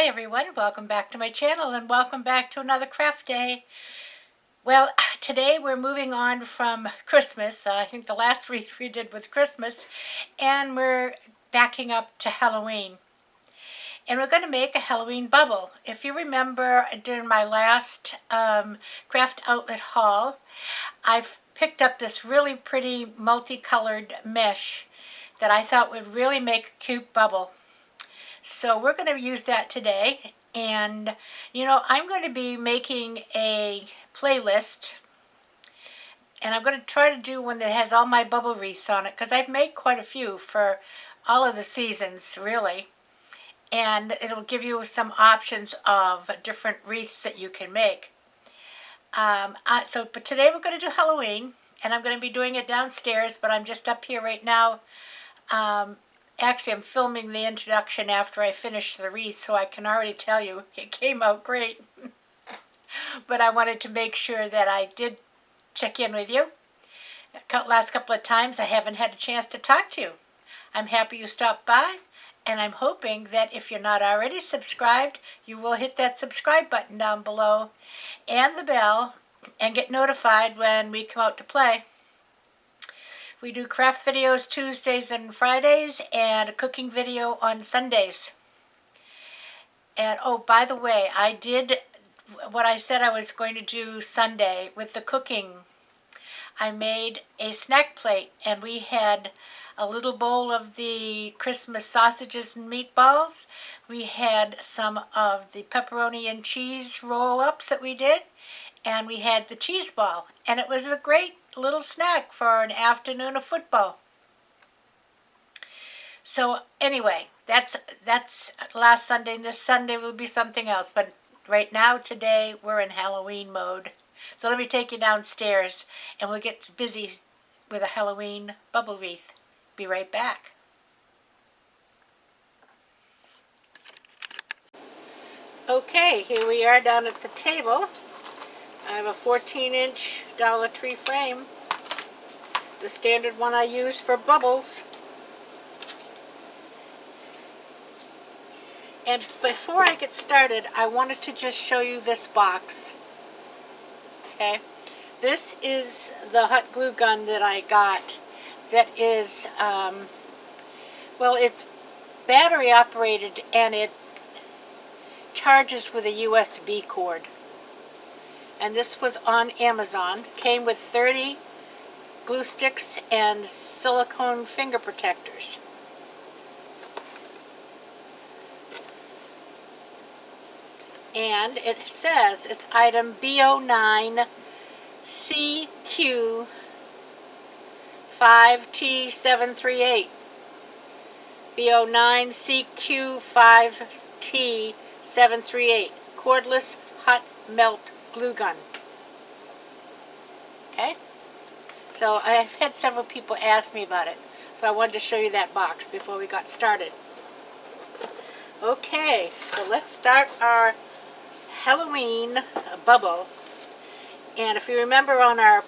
Hi everyone, welcome back to my channel and welcome back to another craft day. Well, today we're moving on from Christmas. I think the last wreath we did was Christmas, and we're backing up to Halloween. And we're going to make a Halloween bubble. If you remember during my last Craftoutlet haul, I've picked up this really pretty multicolored mesh that I thought would really make a cute bubble. So we're going to use that today, and I'm going to be making a playlist, and I'm going to try to do one that has all my bubble wreaths on it, because I've made quite a few for all of the seasons really, and it'll give you some options of different wreaths that you can make. But today we're going to do Halloween, and I'm going to be doing it downstairs, but I'm just up here right now. Actually, I'm filming the introduction after I finish the wreath, so I can already tell you it came out great. But I wanted to make sure that I did check in with you. Last couple of times I haven't had a chance to talk to you. I'm happy you stopped by, and I'm hoping that if you're not already subscribed, you will hit that subscribe button down below and the bell and get notified when we come out to play. We do craft videos Tuesdays and Fridays and a cooking video on Sundays. And oh, by the way, I did what I said I was going to do Sunday with the cooking. I made a snack plate, and we had a little bowl of the Christmas sausages and meatballs. We had some of the pepperoni and cheese roll-ups that we did, and we had the cheese ball, and it was a great little snack for an afternoon of football. So anyway, that's last Sunday, and this Sunday will be something else, but right now, today, we're in Halloween mode. So let me take you downstairs, and we'll get busy with a Halloween bubble wreath. Be right back. Okay, here we are down at the table. I have a 14-inch Dollar Tree frame, the standard one I use for bubbles. And before I get started, I wanted to just show you this box. Okay, this is the hot glue gun that I got. That is, well, it's battery operated, and it charges with a USB cord. And this was on Amazon. Came with 30 glue sticks and silicone finger protectors. And it says it's item B09CQ5T738. B09CQ5T738. Cordless hot melt glue gun. Okay? So I've had several people ask me about it. So I wanted to show you that box before we got started. Okay, so let's start our Halloween bubble. And if you remember on our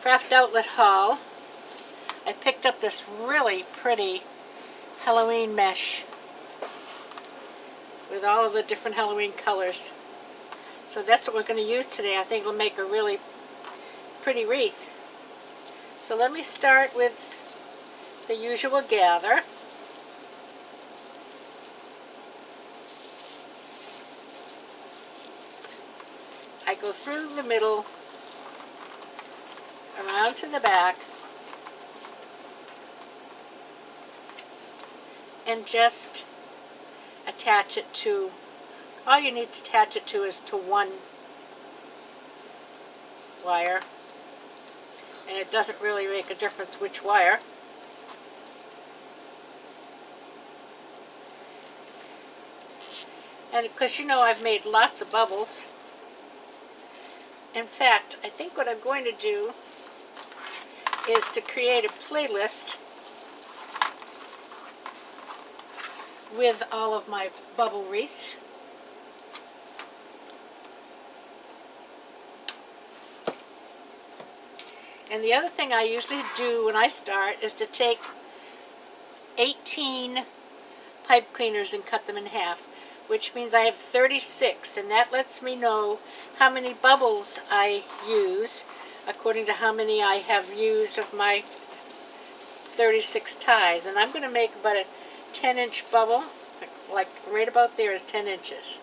Craftoutlet haul, I picked up this really pretty Halloween mesh with all of the different Halloween colors. So that's what we're going to use today. I think it'll make a really pretty wreath. So let me start with the usual gather. I go through the middle, around to the back, and just attach it to, all you need to attach it to is to one wire, and it doesn't really make a difference which wire. And because I've made lots of bubbles. In fact, I think what I'm going to do is to create a playlist with all of my bubble wreaths. And the other thing I usually do when I start is to take 18 pipe cleaners and cut them in half, which means I have 36, and that lets me know how many bubbles I use according to how many I have used of my 36 ties. And I'm going to make about a 10-inch bubble, like right about there is 10 inches.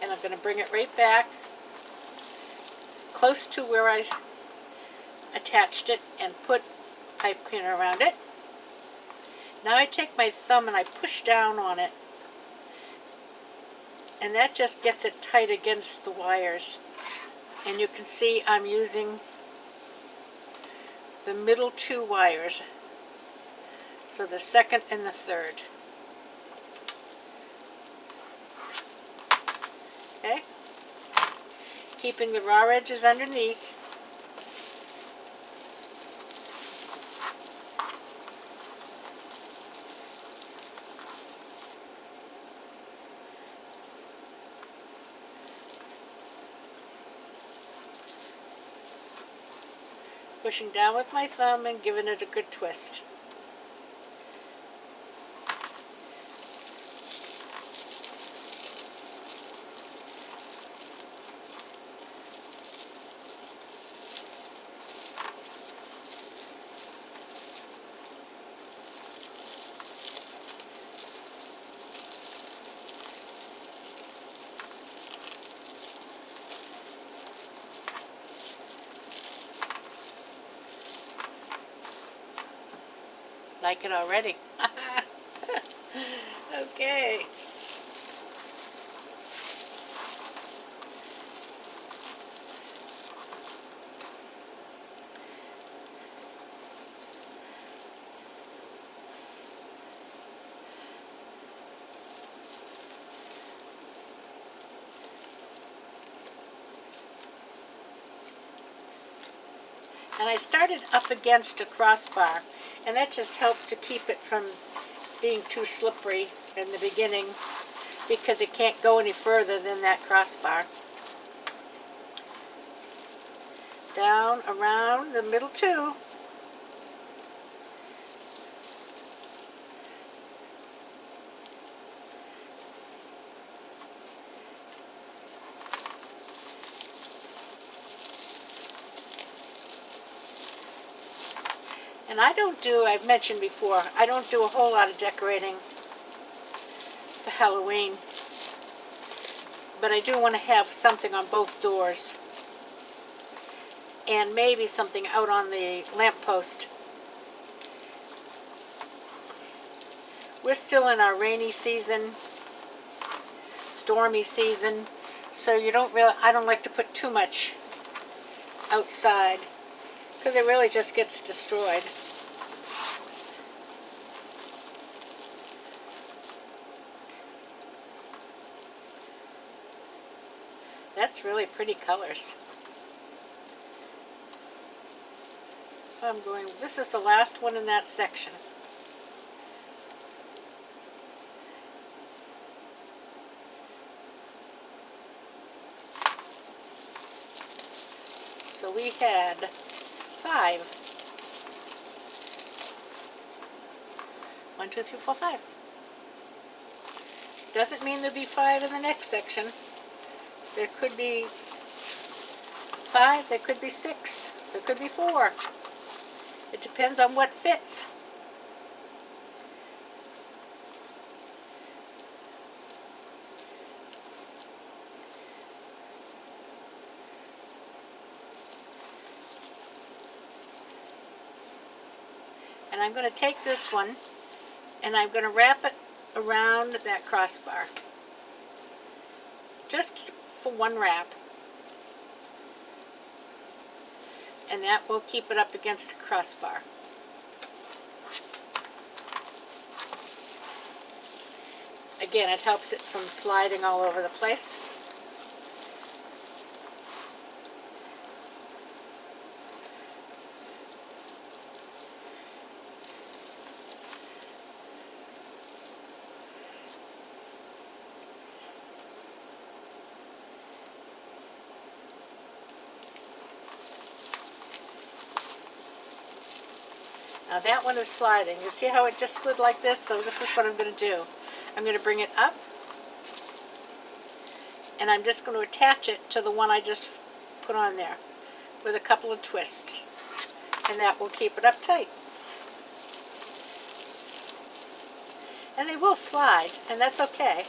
And I'm going to bring it right back close to where I attached it and put pipe cleaner around it. Now I take my thumb and I push down on it, and that just gets it tight against the wires. And you can see I'm using the middle two wires, so the second and the third. Okay? Keeping the raw edges underneath. Pushing down with my thumb and giving it a good twist. Like it already. Okay. And I started up against a crossbar, and that just helps to keep it from being too slippery in the beginning, because it can't go any further than that crossbar. Down around the middle two. And I've mentioned before, I don't do a whole lot of decorating for Halloween, but I do want to have something on both doors, and maybe something out on the lamppost. We're still in our rainy season, stormy season, so I don't like to put too much outside, because it really just gets destroyed. That's really pretty colors. This is the last one in that section. So we had 5. 1, 2, 3, 4, 5. Doesn't mean there'll be 5 in the next section. There could be 5, there could be 6, there could be 4. It depends on what fits. And I'm going to take this one and I'm going to wrap it around that crossbar. Just for one wrap. And that will keep it up against the crossbar. Again, it helps it from sliding all over the place. Now that one is sliding. You see how it just slid like this? So this is what I'm going to do. I'm going to bring it up, and I'm just going to attach it to the one I just put on there with a couple of twists, and that will keep it up tight. And they will slide, and that's okay.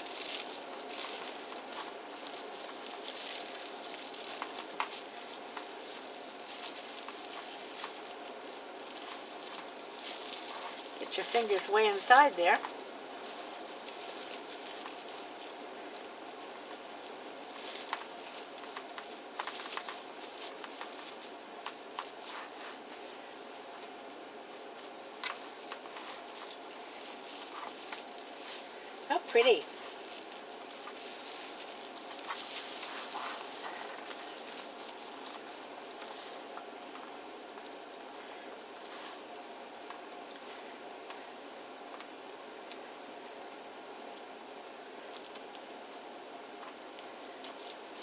Get your fingers way inside there. How pretty.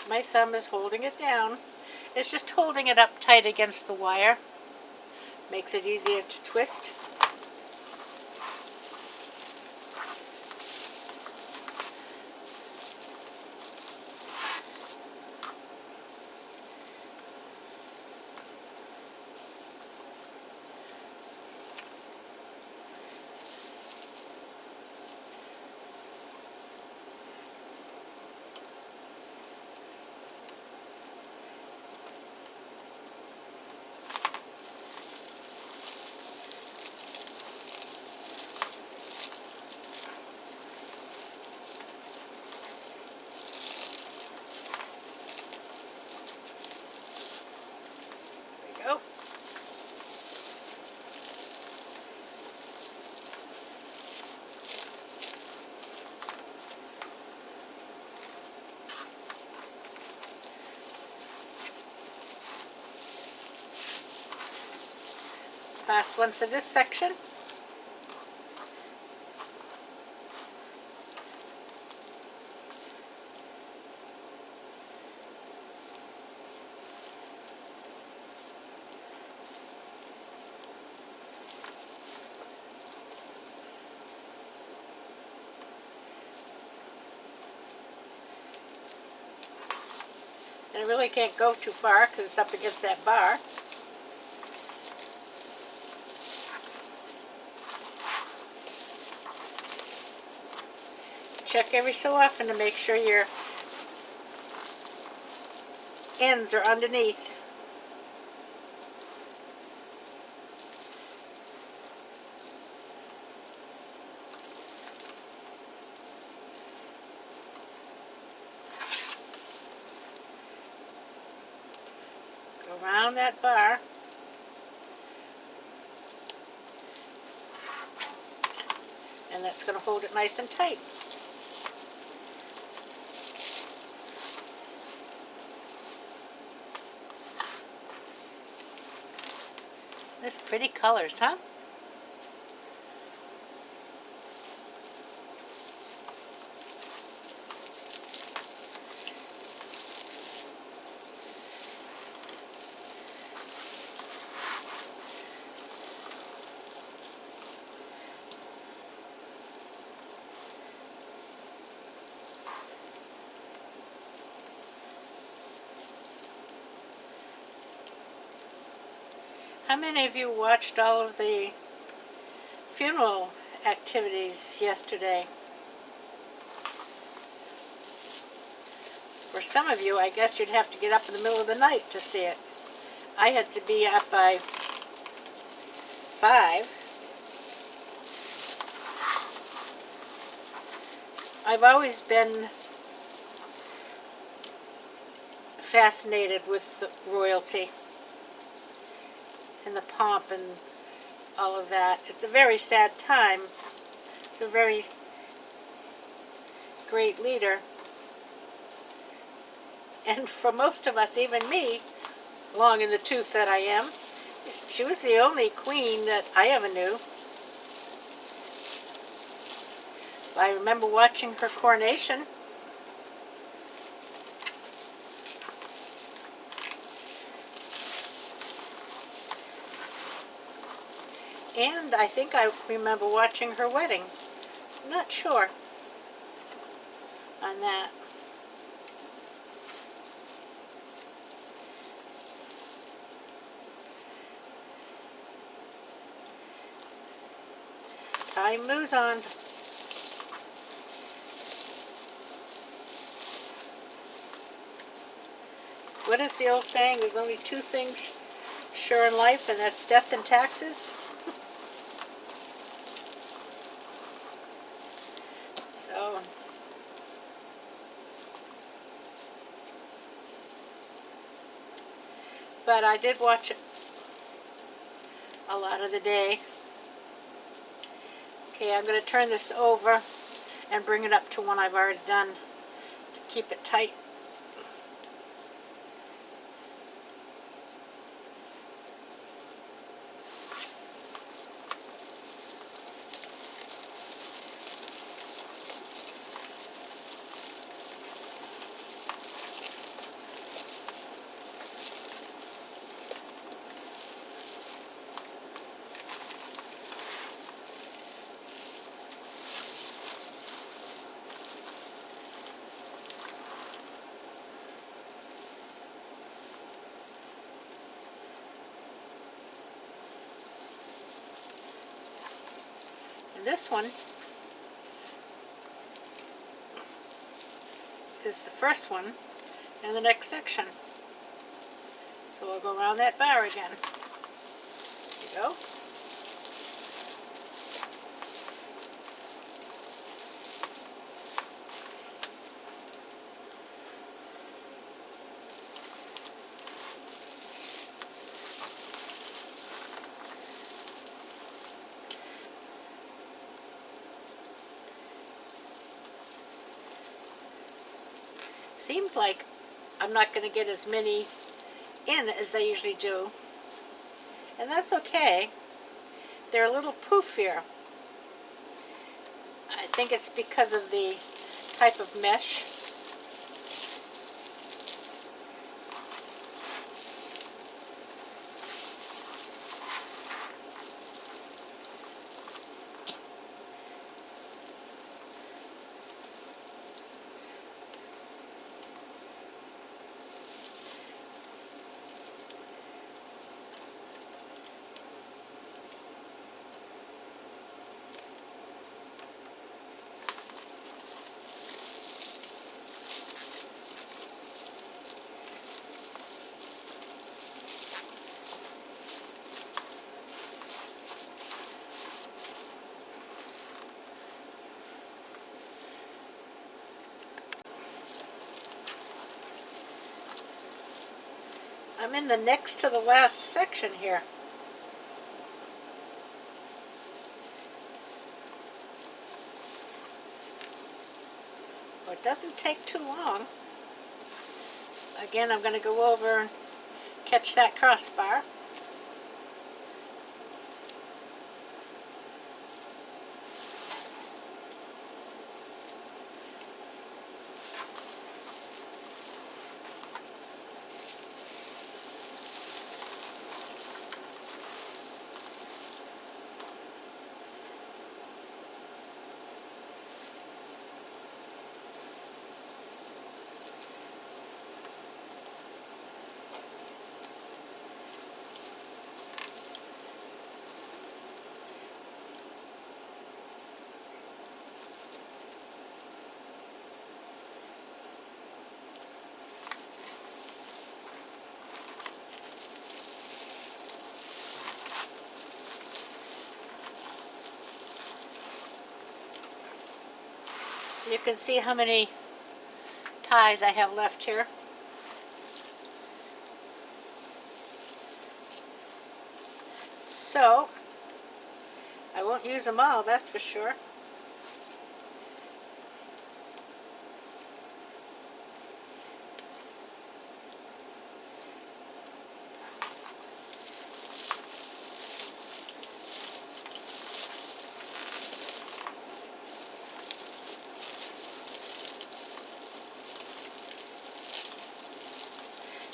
My thumb is holding it down. It's just holding it up tight against the wire. Makes it easier to twist. There we go. Last one for this section. And I really can't go too far because it's up against that bar. Check every so often to make sure your ends are underneath. Go around that bar. And that's going to hold it nice and tight. There's pretty colors, huh? How many of you watched all of the funeral activities yesterday? For some of you, I guess you'd have to get up in the middle of the night to see it. I had to be up by 5. I've always been fascinated with the royalty and the pomp and all of that. It's a very sad time. It's a very great leader. And for most of us, even me, long in the tooth that I am, she was the only queen that I ever knew. I remember watching her coronation. And I think I remember watching her wedding. I'm not sure on that. Time moves on. What is the old saying? There's only two things sure in life, and that's death and taxes. So, but I did watch it a lot of the day. Okay, I'm going to turn this over and bring it up to one I've already done to keep it tight. And this one is the first one in the next section. So we'll go around that bar again. There you go. Seems like I'm not going to get as many in as I usually do. And that's okay. They're a little poofier. I think it's because of the type of mesh. I'm in the next to the last section here. Well, it doesn't take too long. Again, I'm going to go over and catch that crossbar. You can see how many ties I have left here. So, I won't use them all, that's for sure.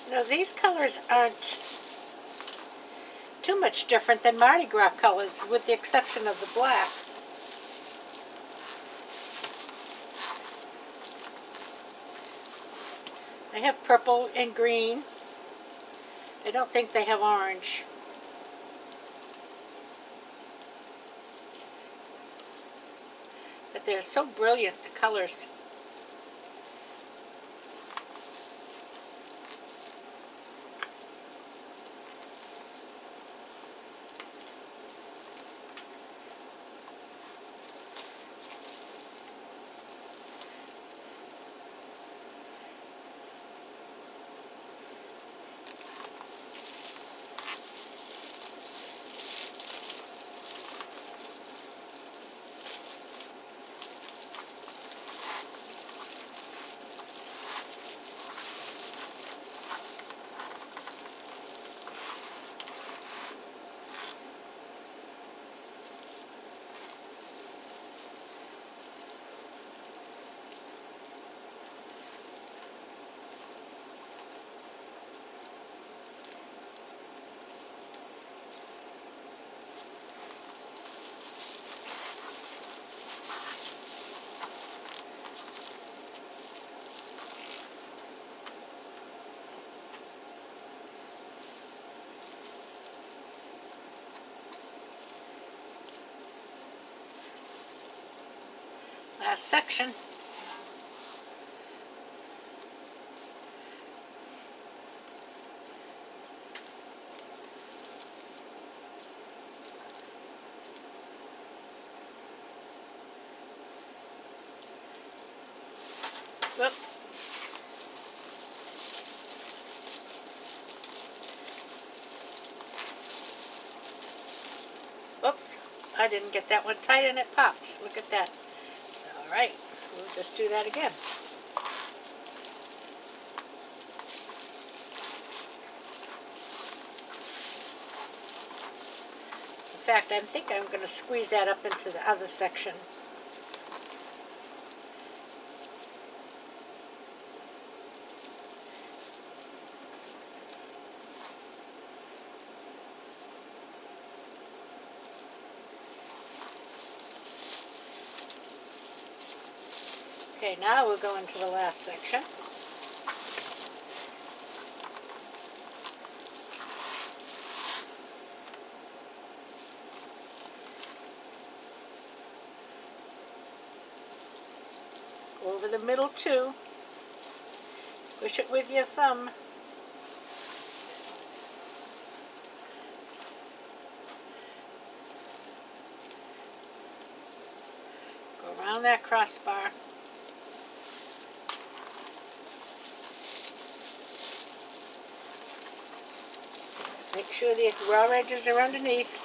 You know, these colors aren't too much different than Mardi Gras colors, with the exception of the black. They have purple and green. I don't think they have orange. But they're so brilliant, the colors. Last section. Whoop. Whoops, I didn't get that one tight and it popped. Look at that. All right, we'll just do that again. In fact, I think I'm going to squeeze that up into the other section. Okay, now we'll go into the last section. Go over the middle too. Push it with your thumb. Go around that crossbar. Make sure the raw edges are underneath.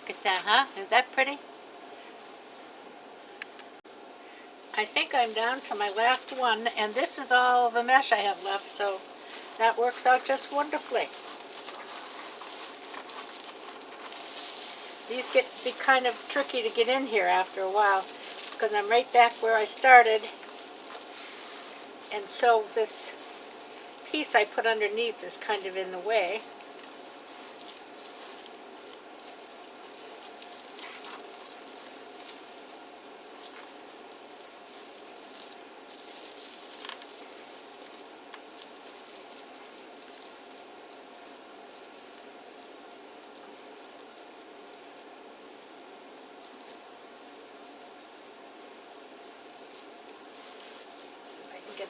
Look at that, huh? Is that pretty? I think I'm down to my last one, and this is all the mesh I have left, so that works out just wonderfully. These get to be kind of tricky to get in here after a while, because I'm right back where I started, and so this piece I put underneath is kind of in the way.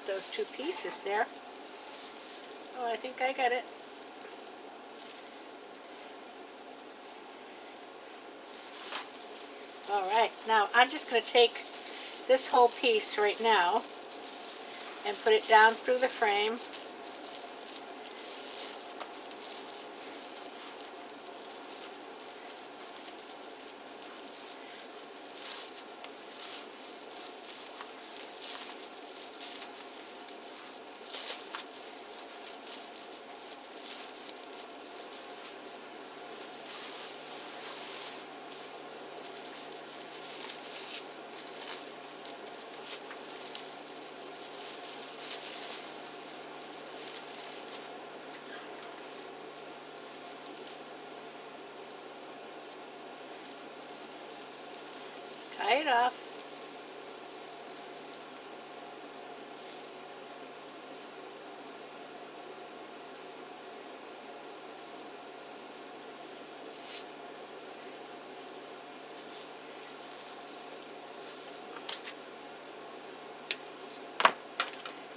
get those two pieces there. Oh, I think I got it. All right, now I'm just going to take this whole piece right now and put it down through the frame. Tie it off.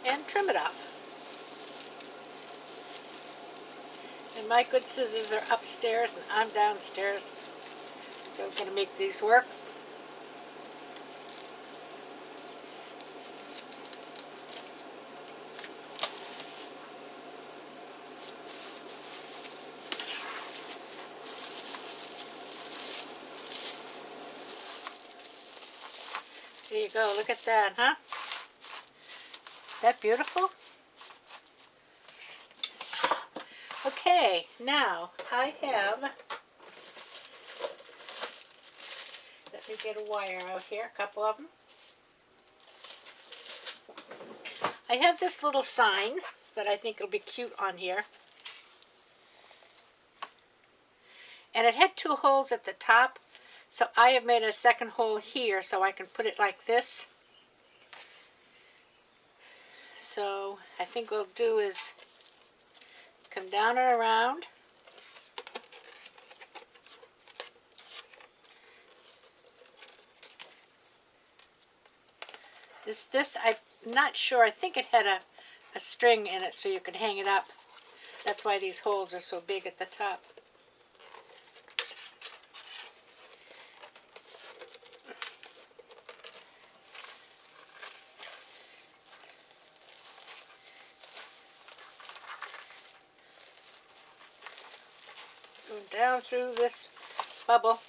And trim it off. And my good scissors are upstairs and I'm downstairs. So I'm going to make these work. There you go, look at that, huh? That beautiful? Okay, now I have, let me get a wire out here, a couple of them. I have this little sign that I think will be cute on here. And it had two holes at the top, so I have made a second hole here so I can put it like this. So I think what we'll do is come down and around. This I'm not sure, I think it had a string in it so you could hang it up. That's why these holes are so big at the top. Going down through this bubble.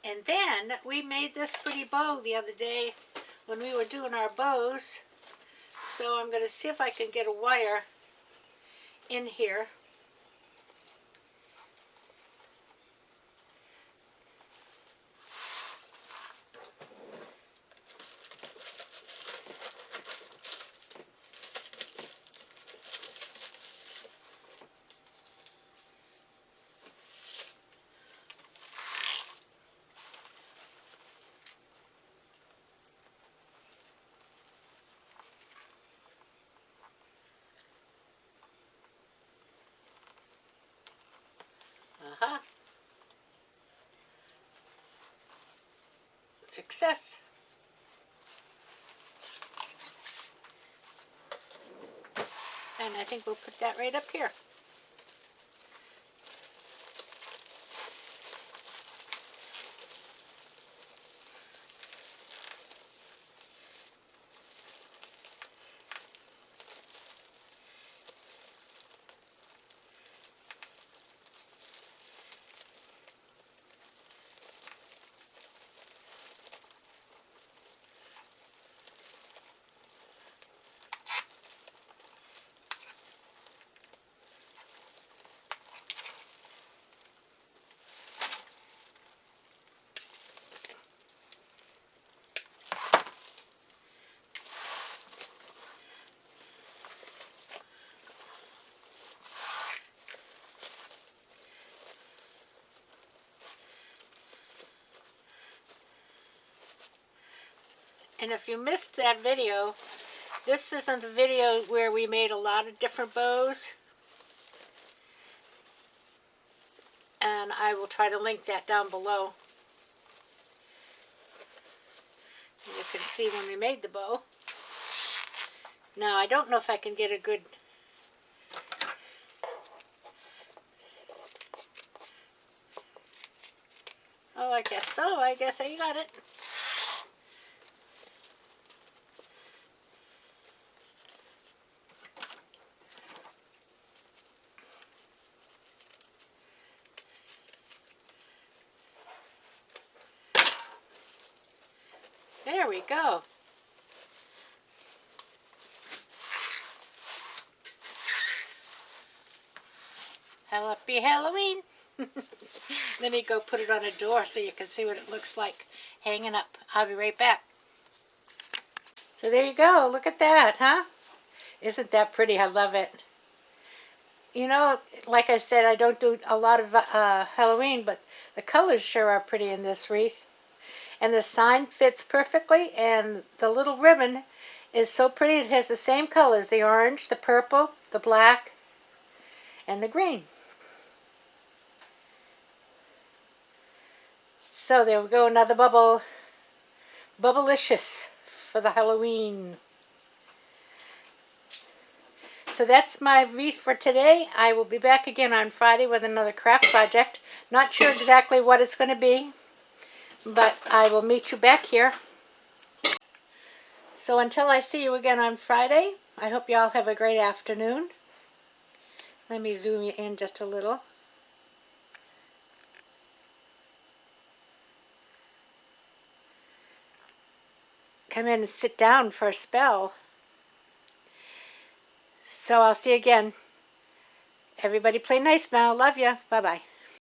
And then we made this pretty bow the other day when we were doing our bows. So I'm going to see if I can get a wire in here. Uh-huh. Success. And I think we'll put that right up here. And if you missed that video, this isn't the video where we made a lot of different bows. And I will try to link that down below. And you can see when we made the bow. Now, I don't know if I can get a good... Oh, I guess so. I guess I got it. There we go. Happy Halloween. Let me go put it on a door so you can see what it looks like hanging up. I'll be right back. So there you go. Look at that, huh? Isn't that pretty? I love it. You know, like I said, I don't do a lot of Halloween, but the colors sure are pretty in this wreath. And the sign fits perfectly, and the little ribbon is so pretty. It has the same colors, the orange, the purple, the black, and the green. So there we go, another bubble. Bubblicious for the Halloween. So that's my wreath for today. I will be back again on Friday with another craft project. Not sure exactly what it's going to be, but I will meet you back here. So until I see you again on Friday, I hope you all have a great afternoon. Let me zoom you in just a little. Come in and sit down for a spell. So I'll see you again. Everybody play nice now. Love ya. Bye-bye.